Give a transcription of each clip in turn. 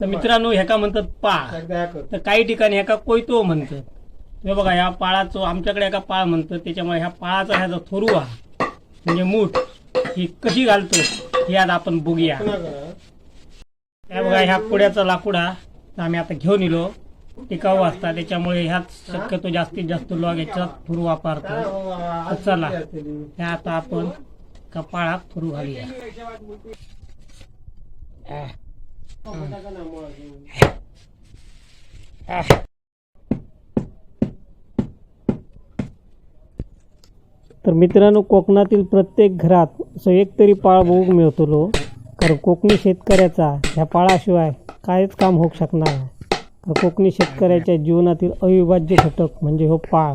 तर मित्रांनो ह्याका म्हणतात पाळ, तर काही ठिकाणी ह्याका कोयतो म्हणतात. हे बघा ह्या पाळाचं आमच्याकडे ह्याका पाळ म्हणतात. त्याच्यामुळे ह्या पाळाचा ह्याचा थोरुआ म्हणजे मूठ ही कशी घालतो हे आज आपण बघूया. हे बघा ह्या पुड्याचा लाकुडा आम्ही आता घेऊन इलो, टिकाऊ असता त्याच्यामुळे ह्यात शक्यतो जास्तीत जास्त लोक याच्यात थोरू वापरतो. तर चला ह्या आता आपण कपाळात थोरू घालूया. तर मित्रांनो कोकणातील प्रत्येक घरात असं एक तरी पाळ बघूक मिळतो. कारण कोकणी शेतकऱ्याचा ह्या पाळाशिवाय काहीच काम होऊ शकणार नाही. तर कोकणी शेतकऱ्याच्या जीवनातील अविभाज्य घटक म्हणजे हो पाळ.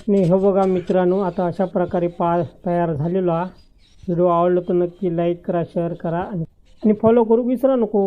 आणि हे बघा मित्रांनो आता अशा प्रकारे पाळ तयार झालेला. व्हिडिओ आवडला तर नक्की लाईक करा, शेअर करा आणि फॉलो करू विसरा नको.